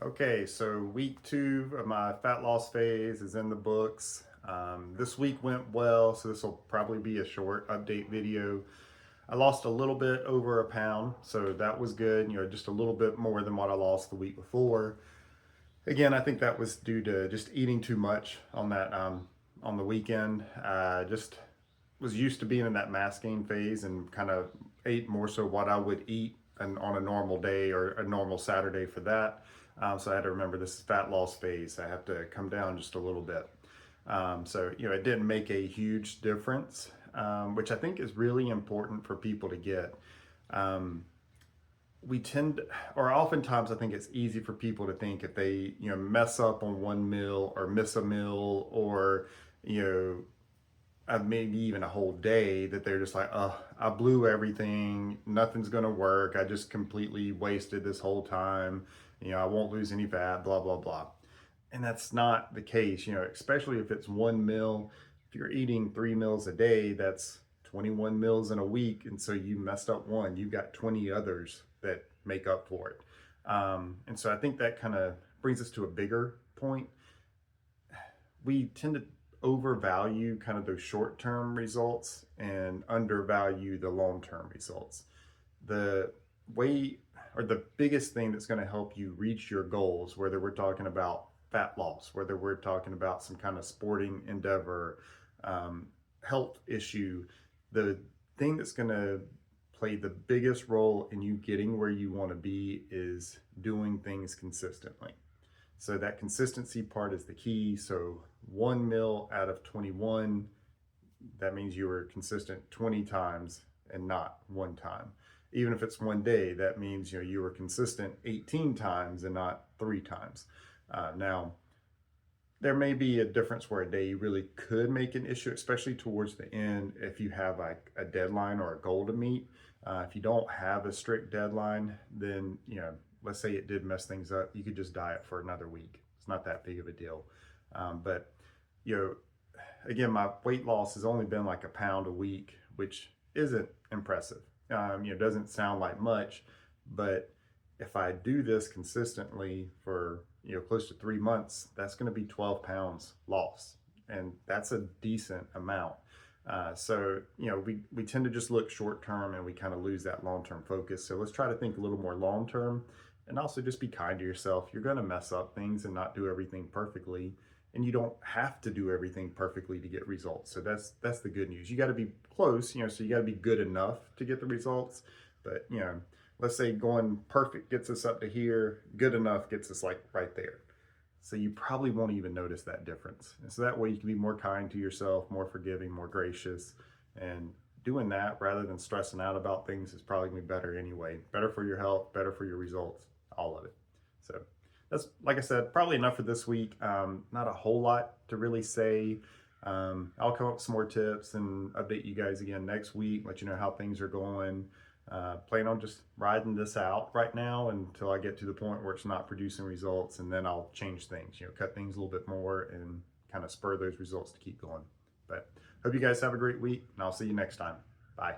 Okay, so week 2 of my fat loss phase is in the books. This week went well, so this will probably be a short update video. I lost a little bit over a pound, so that was good. Just a little bit more than what I lost the week before. Again, I think that was due to just eating too much on that on the weekend. Just was used to being in that mass gain phase and kind of ate more so what I would eat on a normal day or a normal Saturday for that. So I had to remember this is fat loss phase. I have to come down just a little bit. So it didn't make a huge difference, which I think is really important for people to get. Um, we tend, or oftentimes I think it's easy for people to think if they, mess up on one meal or miss a meal or, you know, maybe even a whole day that they're just like, oh, I blew everything. Nothing's going to work. I just completely wasted this whole time. I won't lose any fat, blah, blah, blah. And that's not the case, especially if it's one meal. If you're eating 3 meals a day, that's 21 meals in a week. And so you messed up one, you've got 20 others that make up for it. And so I think that kind of brings us to a bigger point. We tend to overvalue kind of those short-term results and undervalue the long-term results. The way or the biggest thing that's going to help you reach your goals, whether we're talking about fat loss, whether we're talking about some kind of sporting endeavor, health issue, the thing that's going to play the biggest role in you getting where you want to be is doing things consistently. So that consistency part is the key. So 1 meal out of 21, that means you were consistent 20 times and not one time. Even if it's one day, that means you were consistent 18 times and not 3 times. Now, there may be a difference where a day really could make an issue, especially towards the end if you have like a deadline or a goal to meet. If you don't have a strict deadline, then let's say it did mess things up, you could just diet for another week. It's not that big of a deal. But you know, again, my weight loss has only been like a pound a week, which isn't impressive. Doesn't sound like much, but if I do this consistently for close to 3 months, that's going to be 12 pounds loss, and that's a decent amount. So we tend to just look short term and we kind of lose that long term focus. So let's try to think a little more long term, and also just be kind to yourself. You're going to mess up things and not do everything perfectly, and you don't have to do everything perfectly to get results. So that's the good news. You got to be close, so you got to be good enough to get the results. But let's say going perfect gets us up to here, good enough gets us like right there. So you probably won't even notice that difference. And so that way you can be more kind to yourself, more forgiving, more gracious. And doing that rather than stressing out about things is probably gonna be better anyway. Better for your health, better for your results, all of it. So that's, like I said, probably enough for this week. Not a whole lot to really say. I'll come up with some more tips and update you guys again next week, let you know how things are going. Plan on just riding this out right now until I get to the point where it's not producing results, and then I'll change things, cut things a little bit more and kind of spur those results to keep going. But hope you guys have a great week, and I'll see you next time. Bye.